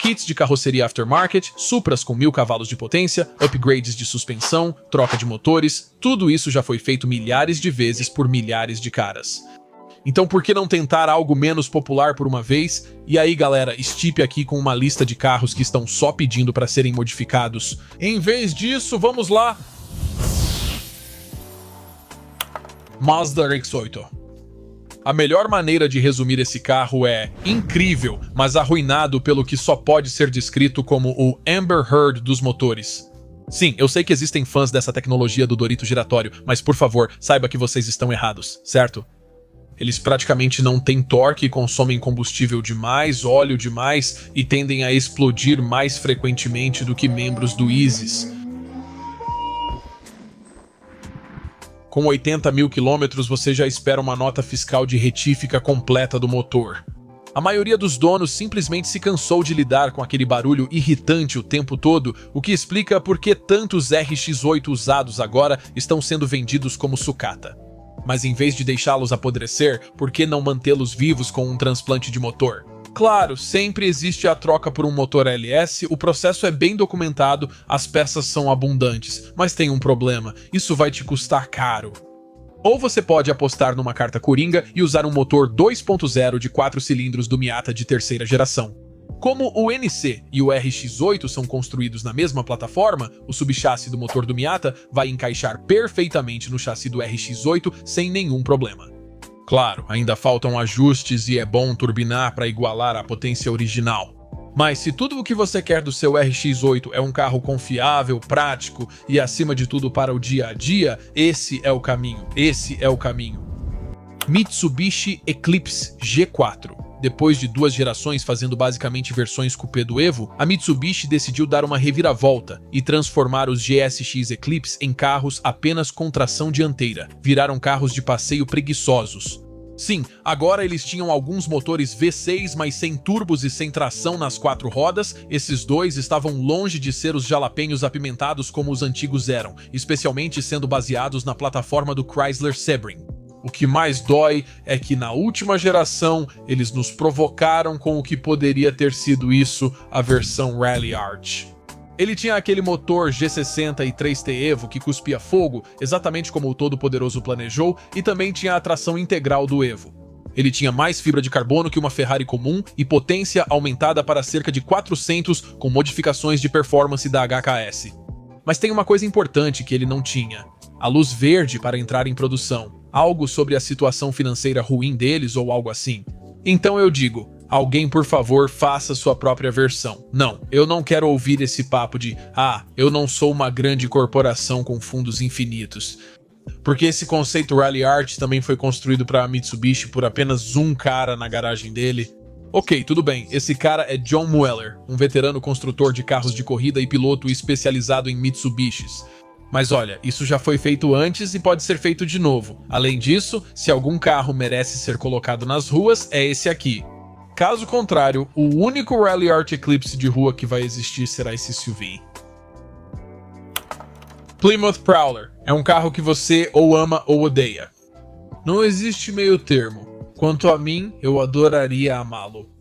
kits de carroceria aftermarket, Supras com 1000 cavalos de potência, upgrades de suspensão, troca de motores, tudo isso já foi feito milhares de vezes por milhares de caras. Então por que não tentar algo menos popular por uma vez? E aí galera, Stipe aqui com uma lista de carros que estão só pedindo para serem modificados. Em vez disso, vamos lá! Mazda RX-8. A melhor maneira de resumir esse carro é incrível, mas arruinado pelo que só pode ser descrito como o Amber Heard dos motores. Sim, eu sei que existem fãs dessa tecnologia do Dorito giratório, mas por favor, saiba que vocês estão errados, certo? Eles praticamente não têm torque, consomem combustível demais, óleo demais e tendem a explodir mais frequentemente do que membros do ISIS. Com 80 mil quilômetros, você já espera uma nota fiscal de retífica completa do motor. A maioria dos donos simplesmente se cansou de lidar com aquele barulho irritante o tempo todo, o que explica por que tantos RX-8 usados agora estão sendo vendidos como sucata. Mas em vez de deixá-los apodrecer, por que não mantê-los vivos com um transplante de motor? Claro, sempre existe a troca por um motor LS, o processo é bem documentado, as peças são abundantes, mas tem um problema, isso vai te custar caro. Ou você pode apostar numa carta coringa e usar um motor 2.0 de 4 cilindros do Miata de terceira geração. Como o NC e o RX-8 são construídos na mesma plataforma, o subchassi do motor do Miata vai encaixar perfeitamente no chassi do RX-8 sem nenhum problema. Claro, ainda faltam ajustes e é bom turbinar para igualar a potência original. Mas se tudo o que você quer do seu RX-8 é um carro confiável, prático e acima de tudo para o dia a dia, esse é o caminho, Mitsubishi Eclipse G4. Depois de 2 gerações fazendo basicamente versões coupé do Evo, a Mitsubishi decidiu dar uma reviravolta e transformar os GSX Eclipse em carros apenas com tração dianteira. Viraram carros de passeio preguiçosos. Sim, agora eles tinham alguns motores V6, mas sem turbos e sem tração nas 4 rodas. Esses dois estavam longe de ser os jalapeños apimentados como os antigos eram, especialmente sendo baseados na plataforma do Chrysler Sebring. O que mais dói é que na última geração eles nos provocaram com o que poderia ter sido isso, a versão Rally Art. Ele tinha aquele motor G60 e 3T Evo que cuspia fogo, exatamente como o todo-poderoso planejou, e também tinha a tração integral do Evo. Ele tinha mais fibra de carbono que uma Ferrari comum e potência aumentada para cerca de 400 com modificações de performance da HKS. Mas tem uma coisa importante que ele não tinha: a luz verde para entrar em produção. Algo sobre a situação financeira ruim deles ou algo assim. Então eu digo, alguém por favor faça sua própria versão. Não, eu não quero ouvir esse papo de eu não sou uma grande corporação com fundos infinitos. Porque esse conceito Rally Art também foi construído para a Mitsubishi por apenas um cara na garagem dele. Ok, tudo bem, esse cara é John Mueller, um veterano construtor de carros de corrida e piloto especializado em Mitsubishis. Mas olha, isso já foi feito antes e pode ser feito de novo. Além disso, se algum carro merece ser colocado nas ruas, é esse aqui. Caso contrário, o único Rally Art Eclipse de rua que vai existir será esse SUV. Plymouth Prowler é um carro que você ou ama ou odeia. Não existe meio termo. Quanto a mim, eu adoraria amá-lo.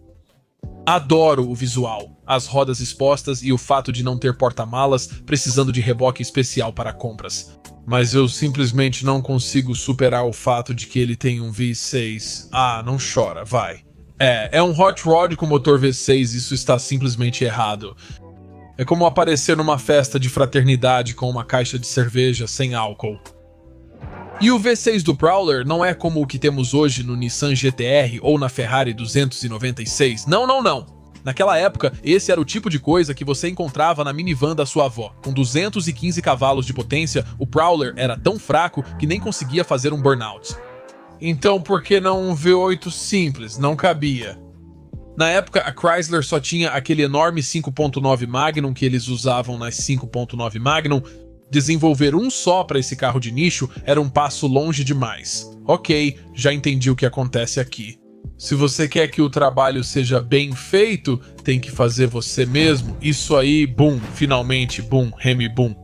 Adoro o visual, as rodas expostas e o fato de não ter porta-malas, precisando de reboque especial para compras. Mas eu simplesmente não consigo superar o fato de que ele tem um V6. Não chora, vai. É um hot rod com motor V6, isso está simplesmente errado. É como aparecer numa festa de fraternidade com uma caixa de cerveja sem álcool. E o V6 do Prowler não é como o que temos hoje no Nissan GT-R ou na Ferrari 296. Não. Naquela época, esse era o tipo de coisa que você encontrava na minivan da sua avó. Com 215 cavalos de potência, o Prowler era tão fraco que nem conseguia fazer um burnout. Então por que não um V8 simples? Não cabia. Na época, a Chrysler só tinha aquele enorme 5.9 Magnum que eles usavam nas 5.9 Magnum. Desenvolver um só para esse carro de nicho era um passo longe demais. Ok, já entendi o que acontece aqui. Se você quer que o trabalho seja bem feito, tem que fazer você mesmo. Isso aí, boom, finalmente, boom, Remy boom.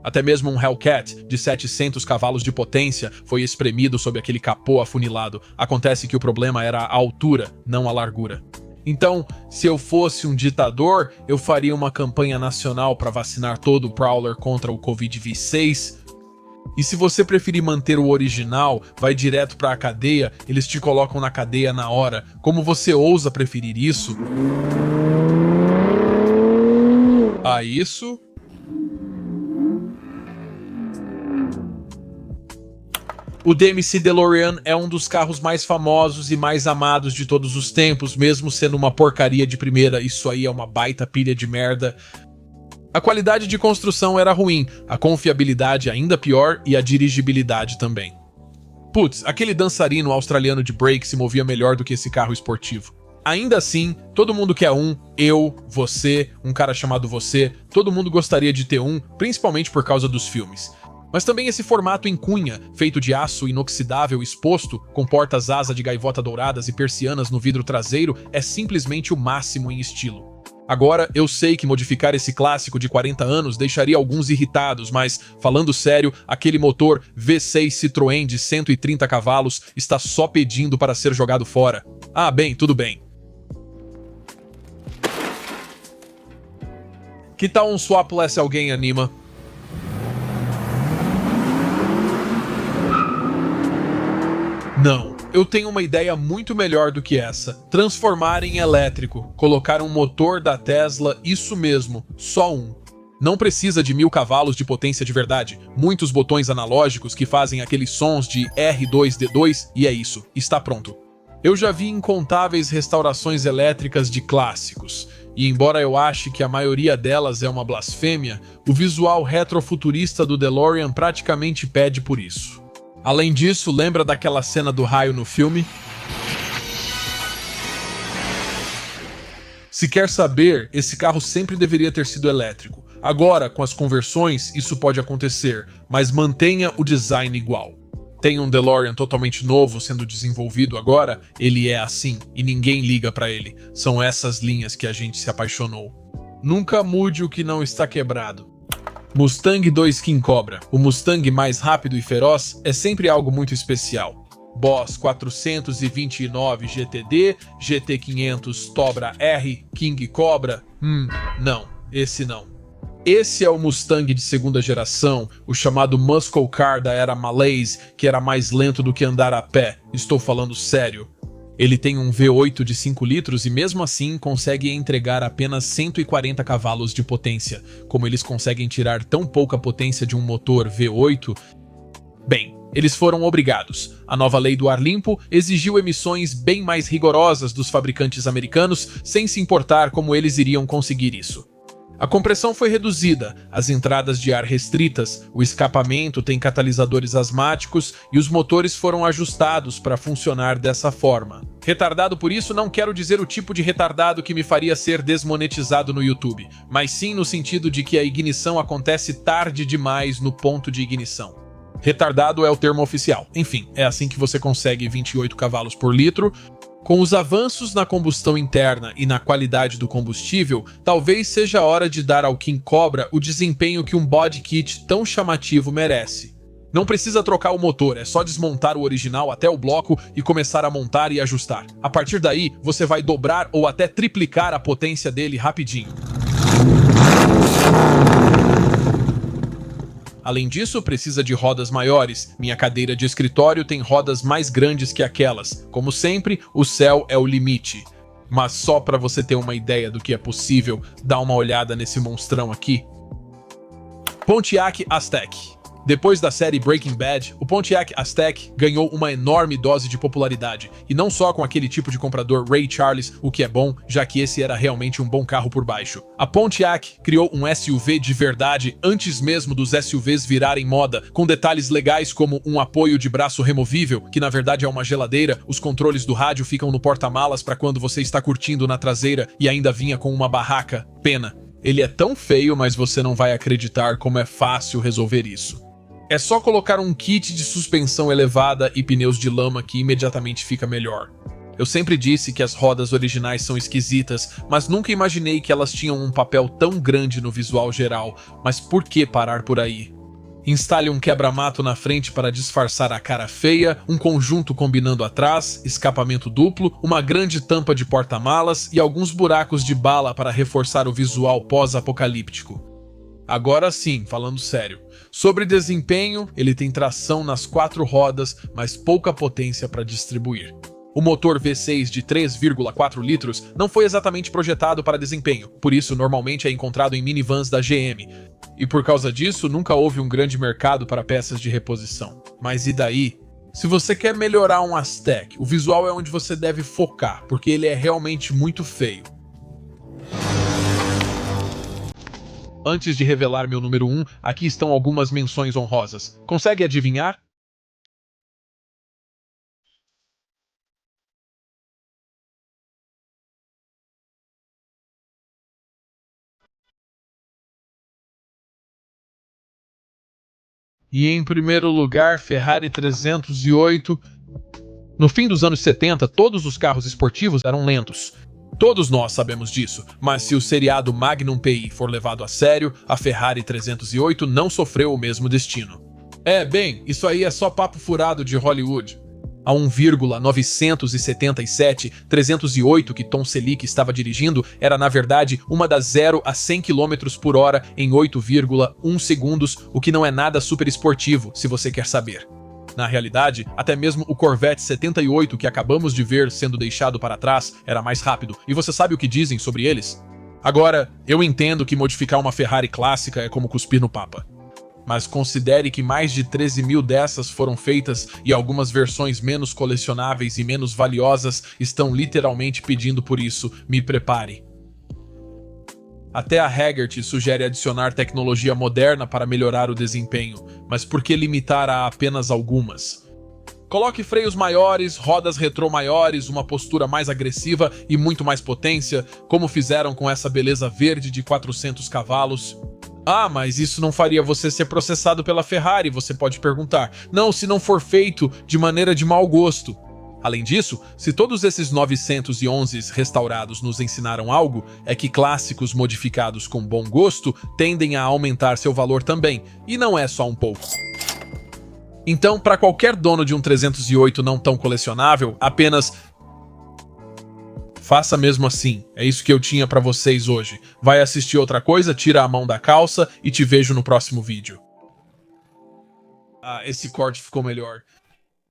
Até mesmo um Hellcat de 700 cavalos de potência foi espremido sob aquele capô afunilado. Acontece que o problema era a altura, não a largura. Então, se eu fosse um ditador, eu faria uma campanha nacional para vacinar todo o Prowler contra o Covid-16. E se você preferir manter o original, vai direto para a cadeia, eles te colocam na cadeia na hora. Como você ousa preferir isso? Isso? O DMC DeLorean é um dos carros mais famosos e mais amados de todos os tempos, mesmo sendo uma porcaria de primeira. Isso aí é uma baita pilha de merda. A qualidade de construção era ruim, a confiabilidade ainda pior e a dirigibilidade também. Putz, aquele dançarino australiano de break se movia melhor do que esse carro esportivo. Ainda assim, todo mundo quer um, eu, você, um cara chamado você, todo mundo gostaria de ter um, principalmente por causa dos filmes. Mas também esse formato em cunha, feito de aço inoxidável exposto, com portas-asa de gaivota douradas e persianas no vidro traseiro, é simplesmente o máximo em estilo. Agora, eu sei que modificar esse clássico de 40 anos deixaria alguns irritados, mas, falando sério, aquele motor V6 Citroën de 130 cavalos está só pedindo para ser jogado fora. Ah, bem, tudo bem. Que tal um swapless alguém anima? Não. Eu tenho uma ideia muito melhor do que essa. Transformar em elétrico. Colocar um motor da Tesla, isso mesmo, só um. Não precisa de 1000 cavalos de potência de verdade. Muitos botões analógicos que fazem aqueles sons de R2-D2 e é isso, está pronto. Eu já vi incontáveis restaurações elétricas de clássicos. E embora eu ache que a maioria delas é uma blasfêmia, o visual retrofuturista do DeLorean praticamente pede por isso. Além disso, lembra daquela cena do raio no filme? Se quer saber, esse carro sempre deveria ter sido elétrico. Agora, com as conversões, isso pode acontecer, mas mantenha o design igual. Tem um DeLorean totalmente novo sendo desenvolvido agora, ele é assim, e ninguém liga pra ele. São essas linhas que a gente se apaixonou. Nunca mude o que não está quebrado. Mustang 2 King Cobra, o Mustang mais rápido e feroz, é sempre algo muito especial. Boss 429 GTD, GT500 Tobra R, King Cobra, não, esse não. Esse é o Mustang de segunda geração, o chamado Muscle Car da era Malaise, que era mais lento do que andar a pé, estou falando sério. Ele tem um V8 de 5 litros e mesmo assim consegue entregar apenas 140 cavalos de potência. Como eles conseguem tirar tão pouca potência de um motor V8? Bem, eles foram obrigados. A nova lei do ar limpo exigiu emissões bem mais rigorosas dos fabricantes americanos, sem se importar como eles iriam conseguir isso. A compressão foi reduzida, as entradas de ar restritas, o escapamento tem catalisadores asmáticos e os motores foram ajustados para funcionar dessa forma. Retardado por isso não quero dizer o tipo de retardado que me faria ser desmonetizado no YouTube, mas sim no sentido de que a ignição acontece tarde demais no ponto de ignição. Retardado é o termo oficial. Enfim, é assim que você consegue 28 cavalos por litro. Com os avanços na combustão interna e na qualidade do combustível, talvez seja a hora de dar ao King Cobra o desempenho que um body kit tão chamativo merece. Não precisa trocar o motor, é só desmontar o original até o bloco e começar a montar e ajustar. A partir daí, você vai dobrar ou até triplicar a potência dele rapidinho. Além disso, precisa de rodas maiores. Minha cadeira de escritório tem rodas mais grandes que aquelas. Como sempre, o céu é o limite. Mas só para você ter uma ideia do que é possível, dá uma olhada nesse monstrão aqui. Pontiac Aztek. Depois da série Breaking Bad, o Pontiac Aztek ganhou uma enorme dose de popularidade, e não só com aquele tipo de comprador Ray Charles, o que é bom, já que esse era realmente um bom carro por baixo. A Pontiac criou um SUV de verdade antes mesmo dos SUVs virarem moda, com detalhes legais como um apoio de braço removível, que na verdade é uma geladeira, os controles do rádio ficam no porta-malas para quando você está curtindo na traseira e ainda vinha com uma barraca. Pena. Ele é tão feio, mas você não vai acreditar como é fácil resolver isso. É só colocar um kit de suspensão elevada e pneus de lama que imediatamente fica melhor. Eu sempre disse que as rodas originais são esquisitas, mas nunca imaginei que elas tinham um papel tão grande no visual geral. Mas por que parar por aí? Instale um quebra-mato na frente para disfarçar a cara feia, um conjunto combinando atrás, escapamento duplo, uma grande tampa de porta-malas e alguns buracos de bala para reforçar o visual pós-apocalíptico. Agora sim, falando sério. Sobre desempenho, ele tem tração nas 4 rodas, mas pouca potência para distribuir. O motor V6 de 3,4 litros não foi exatamente projetado para desempenho, por isso normalmente é encontrado em minivans da GM. E por causa disso, nunca houve um grande mercado para peças de reposição. Mas e daí? Se você quer melhorar um Aztek, o visual é onde você deve focar, porque ele é realmente muito feio. Antes de revelar meu número 1, aqui estão algumas menções honrosas. Consegue adivinhar? E em primeiro lugar, Ferrari 308. No fim dos anos 70, todos os carros esportivos eram lentos. Todos nós sabemos disso, mas se o seriado Magnum PI for levado a sério, a Ferrari 308 não sofreu o mesmo destino. Bem, isso aí é só papo furado de Hollywood. A 1,977 308 que Tom Selleck estava dirigindo era, na verdade, uma das 0 a 100 km por hora em 8,1 segundos, o que não é nada super esportivo, se você quer saber. Na realidade, até mesmo o Corvette 78 que acabamos de ver sendo deixado para trás era mais rápido, e você sabe o que dizem sobre eles? Agora, eu entendo que modificar uma Ferrari clássica é como cuspir no Papa. Mas considere que mais de 13 mil dessas foram feitas e algumas versões menos colecionáveis e menos valiosas estão literalmente pedindo por isso. Me prepare. Até a Hagerty sugere adicionar tecnologia moderna para melhorar o desempenho, mas por que limitar a apenas algumas? Coloque freios maiores, rodas retrô maiores, uma postura mais agressiva e muito mais potência, como fizeram com essa beleza verde de 400 cavalos. Ah, mas isso não faria você ser processado pela Ferrari, você pode perguntar. Não, se não for feito de maneira de mau gosto. Além disso, se todos esses 911 restaurados nos ensinaram algo, é que clássicos modificados com bom gosto tendem a aumentar seu valor também, e não é só um pouco. Então, para qualquer dono de um 308 não tão colecionável, apenas faça mesmo assim. É isso que eu tinha pra vocês hoje. Vai assistir outra coisa, tira a mão da calça e te vejo no próximo vídeo. Ah, esse corte ficou melhor.